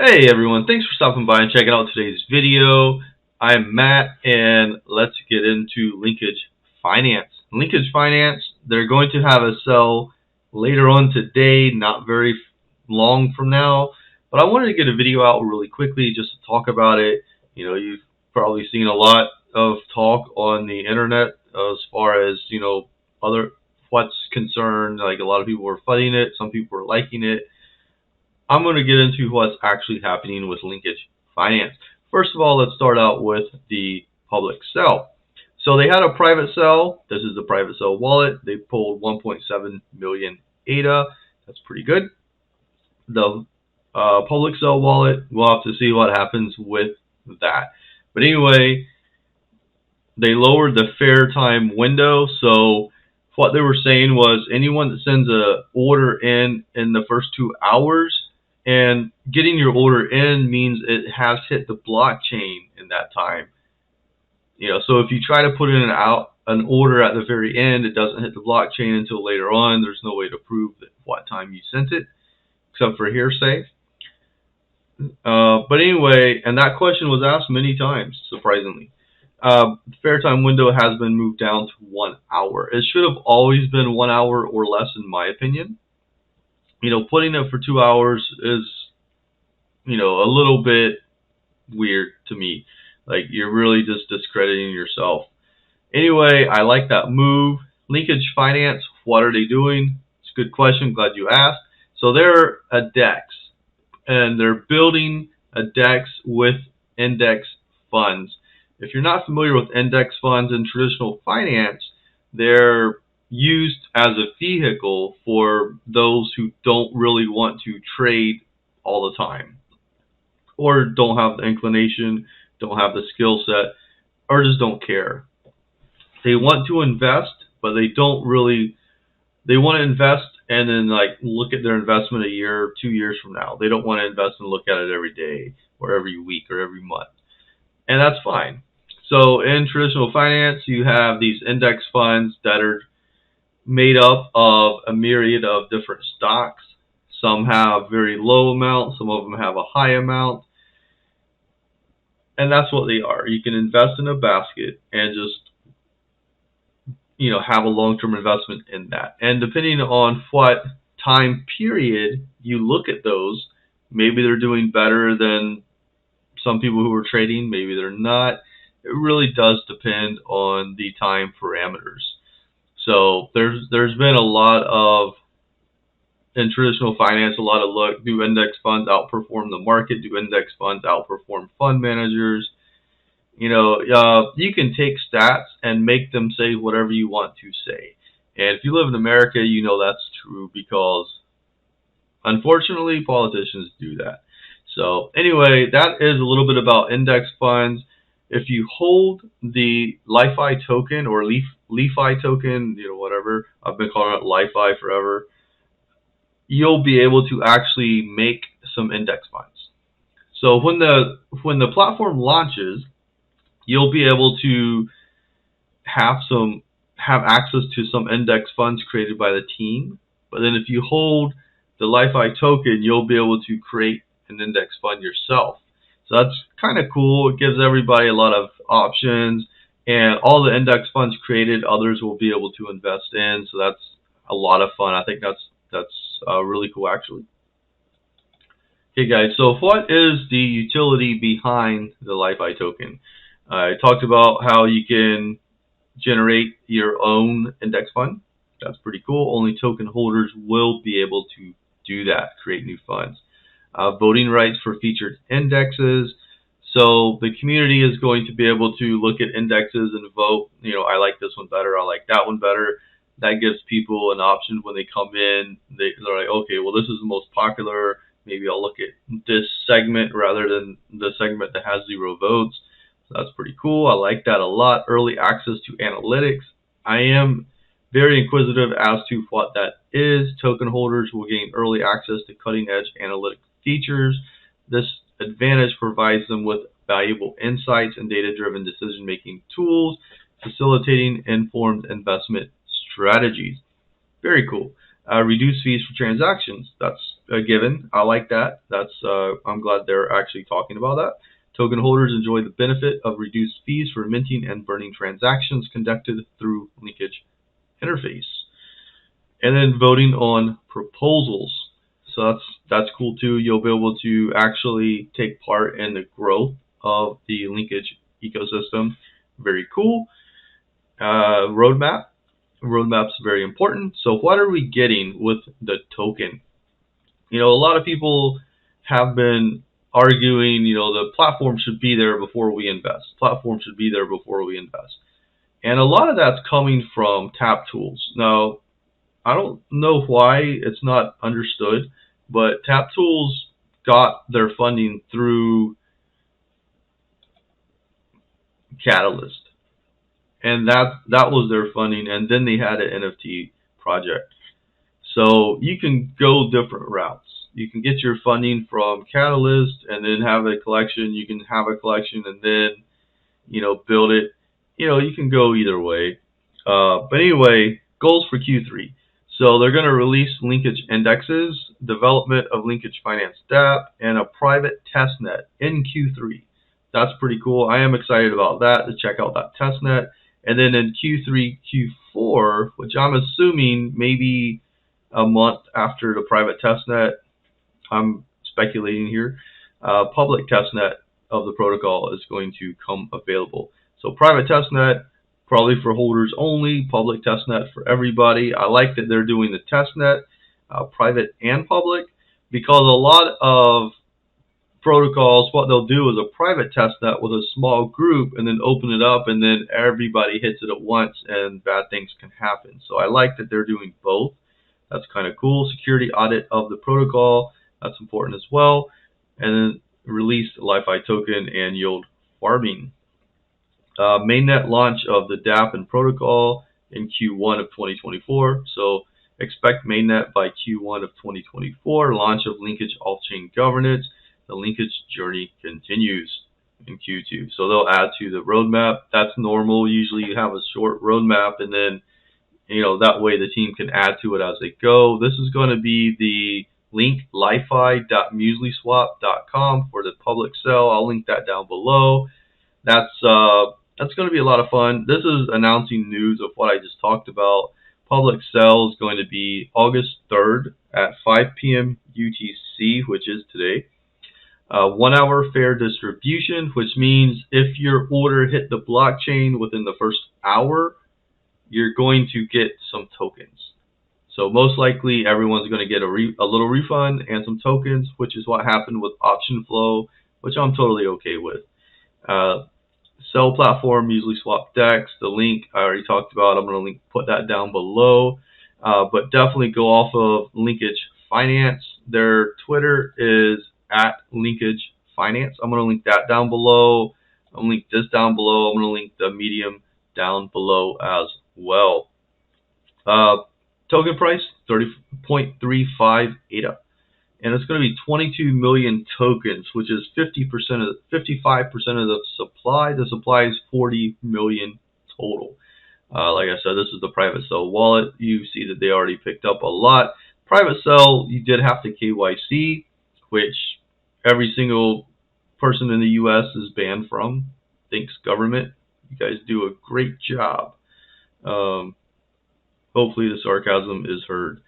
Hey everyone, thanks for stopping by and checking out today's video. I'm Matt and let's get into Linkage Finance. Linkage Finance, they're going to have a sell later on today, not very long from now, but I wanted to get a video out really quickly just to talk about it. You've probably seen a lot of talk on the internet as far as, other what's concerned. Like a lot of people were fighting it, some people were liking it. I'm going to get into what's actually happening with Linkage Finance. First of all, let's start out with the public sell. So they had a private sell. This is the private sell wallet. They pulled 1.7 million ADA. That's pretty good. The public sell wallet, we'll have to see what happens with that. But anyway, they lowered the fair time window. So what they were saying was anyone that sends a order in the first 2 hours, and getting your order in means it has hit the blockchain in that time. So if you try to put in an order at the very end, it doesn't hit the blockchain until later on. There's no way to prove what time you sent it, except for hearsay. But anyway, and that question was asked many times, surprisingly. Fair time window has been moved down to 1 hour. It should have always been 1 hour or less, in my opinion. Putting it for 2 hours is, a little bit weird to me. Like, you're really just discrediting yourself. Anyway, I like that move. Linkage Finance, what are they doing? It's a good question. Glad you asked. So they're a DEX, and they're building a DEX with index funds. If you're not familiar with index funds in traditional finance, they're used as a vehicle for those who don't really want to trade all the time, or don't have the inclination, don't have the skill set, or just don't care. They want to invest, but they want to invest and then look at their investment a year, 2 years from now. They don't want to invest and look at it every day or every week or every month. And that's fine. So in traditional finance, you have these index funds that are made up of a myriad of different stocks. Some have very low amounts, some of them have a high amount. And that's what they are. You can invest in a basket and just, have a long-term investment in that. And depending on what time period you look at those, maybe they're doing better than some people who are trading, maybe they're not. It really does depend on the time parameters. So there's been a lot of, in traditional finance, a lot of look, do index funds outperform the market? Do index funds outperform fund managers? You can take stats and make them say whatever you want to say. And if you live in America, that's true because, unfortunately, politicians do that. So anyway, that is a little bit about index funds. If you hold the LiFi token or LeFi token, whatever, I've been calling it LiFi forever, you'll be able to actually make some index funds. So when the platform launches, you'll be able to have access to some index funds created by the team. But then if you hold the LiFi token, you'll be able to create an index fund yourself. So that's kind of cool. It gives everybody a lot of options, and all the index funds created, others will be able to invest in. So that's a lot of fun. I think that's really cool, actually. Okay, guys. So what is the utility behind the LiFi token? I talked about how you can generate your own index fund. That's pretty cool. Only token holders will be able to do that, create new funds. Voting rights for featured indexes. So the community is going to be able to look at indexes and vote. I like this one better. I like that one better. That gives people an option when they come in. They're like, okay, well, this is the most popular. Maybe I'll look at this segment rather than the segment that has 0 votes. So that's pretty cool. I like that a lot. Early access to analytics. I am very inquisitive as to what that is. Token holders will gain early access to cutting-edge analytic features. This advantage provides them with valuable insights and data-driven decision-making tools, facilitating informed investment strategies. Very cool. Reduce fees for transactions. That's given. I like that. That's I'm glad they're actually talking about that. Token holders enjoy the benefit of reduced fees for minting and burning transactions conducted through Linkage interface. And then voting on proposals. So that's cool too. You'll be able to actually take part in the growth of the Linkage ecosystem. Very cool. Roadmap. Roadmap's very important. So what are we getting with the token? A lot of people have been arguing, the platform should be there before we invest. Platform should be there before we invest. And a lot of that's coming from tap tools. Now, I don't know why it's not understood, but tap tools got their funding through Catalyst. And that was their funding, and then they had an NFT project. So you can go different routes. You can get your funding from Catalyst and then have a collection. You can have a collection and then, build it. You can go either way. But anyway, goals for Q3. So they're going to release linkage indexes, development of Linkage Finance dApp, and a private testnet in Q3. That's pretty cool. I am excited about that, to check out that testnet. And then in Q3, Q4, which I'm assuming maybe a month after the private testnet, I'm speculating here, public testnet of the protocol is going to come available. So private testnet, probably for holders only, public testnet for everybody. I like that they're doing the testnet, private and public, because a lot of protocols, what they'll do is a private testnet with a small group and then open it up, and then everybody hits it at once and bad things can happen. So I like that they're doing both. That's kind of cool. Security audit of the protocol, that's important as well. And then release LiFi token and yield farming. Mainnet launch of the dApp and protocol in Q1 of 2024. So expect mainnet by Q1 of 2024. Launch of Linkage off-chain governance. The linkage journey continues in Q2. So they'll add to the roadmap. That's normal. Usually you have a short roadmap, and then that way the team can add to it as they go. This is going to be the link lifi.muesliswap.com for the public sale. I'll link that down below. That's going to be a lot of fun. This is announcing news of what I just talked about. Public sale is going to be August 3rd at 5 p.m. UTC, which is today. 1 hour fair distribution, which means if your order hit the blockchain within the first hour, you're going to get some tokens. So most likely everyone's going to get a little refund and some tokens, which is what happened with option flow, which I'm totally okay with. Sell platform, Muesliswap DEX, the link I already talked about. I'm going to put that down below. But definitely go off of Linkage Finance. Their Twitter is @Linkage Finance. I'm going to link that down below. I'm going to link this down below. I'm going to link the Medium down below as well. Token price 30.35 ADA, and it's going to be 22 million tokens, which is 55% of the supply. The supply is 40 million total. Like I said, this is the private sale wallet. You see that they already picked up a lot. Private sale, you did have to KYC, which every single person in the U.S. is banned from. Thanks, government. You guys do a great job. Hopefully the sarcasm is heard.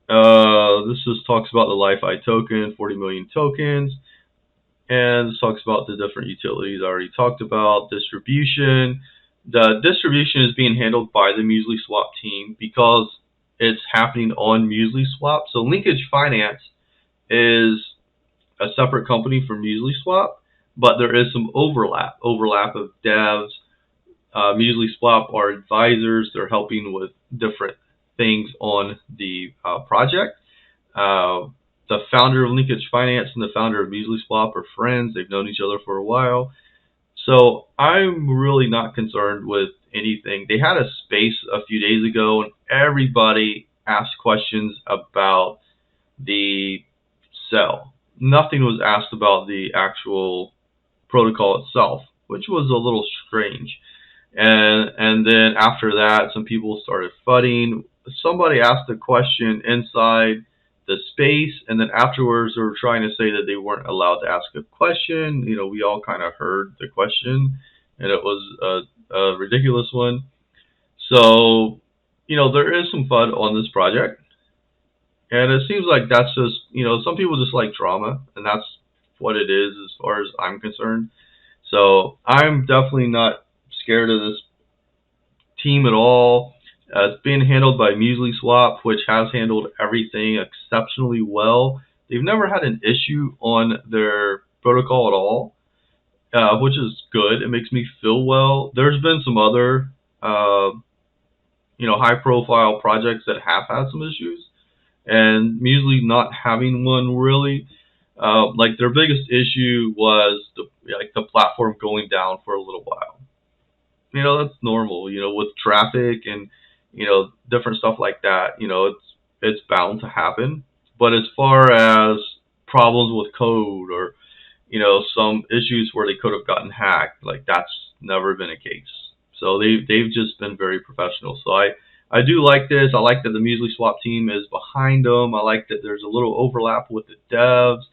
This just talks about the LiFi token, 40 million tokens. And this talks about the different utilities I already talked about. Distribution. The distribution is being handled by the Muesliswap team because it's happening on Muesliswap. So Linkage Finance is a separate company from Muesliswap, but there is some overlap of devs. Muesliswap are advisors. They're helping with different things on the project. The founder of Linkage Finance and the founder of Muesliswap are friends. They've known each other for a while. So I'm really not concerned with anything. They had a space a few days ago, and everybody asked questions about the sell. Nothing was asked about the actual protocol itself, which was a little strange. And then after that, some people started fudding. Somebody asked a question inside the space, and then afterwards they were trying to say that they weren't allowed to ask a question. We all kind of heard the question, and it was a ridiculous one. So, there is some fun on this project, and it seems like that's just, some people just like drama, and that's what it is as far as I'm concerned. So I'm definitely not scared of this team at all. It's being handled by Muesliswap, which has handled everything exceptionally well. They've never had an issue on their protocol at all, which is good. It makes me feel well. There's been some other, high-profile projects that have had some issues, and Muesli not having one really. Like their biggest issue was the platform going down for a little while. That's normal. With traffic and different stuff like that. It's bound to happen. But as far as problems with code or some issues where they could have gotten hacked, like that's never been a case. So they've just been very professional. So I do like this. I like that the Muesliswap team is behind them. I like that there's a little overlap with the devs.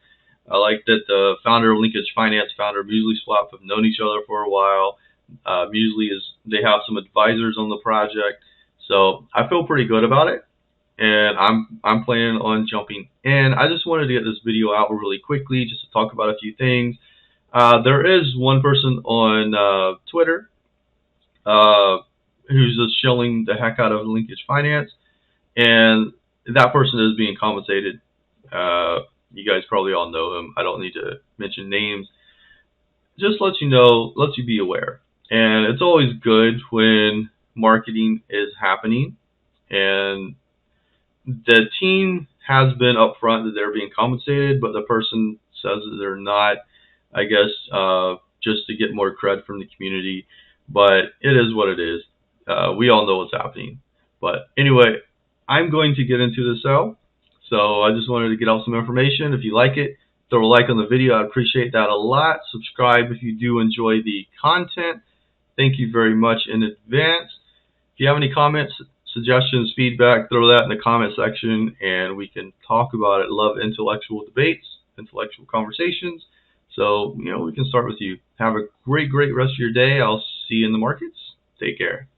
I like that the founder of Linkage Finance, founder of Muesliswap, have known each other for a while. They have some advisors on the project, so I feel pretty good about it, and I'm planning on jumping in. I just wanted to get this video out really quickly just to talk about a few things. There is one person on Twitter who's just shilling the heck out of Linkage Finance, and that person is being compensated. You guys probably all know him. I don't need to mention names. Just lets you know, lets you be aware. And it's always good when marketing is happening. And the team has been upfront that they're being compensated, but the person says that they're not, I guess, just to get more cred from the community. But it is what it is. We all know what's happening. But anyway, I'm going to get into the sell. So I just wanted to get out some information. If you like it, throw a like on the video. I'd appreciate that a lot. Subscribe if you do enjoy the content. Thank you very much in advance. If you have any comments, suggestions, feedback, throw that in the comment section and we can talk about it. Love intellectual debates, intellectual conversations. So, we can start with you. Have a great rest of your day. I'll see you in the markets. Take care.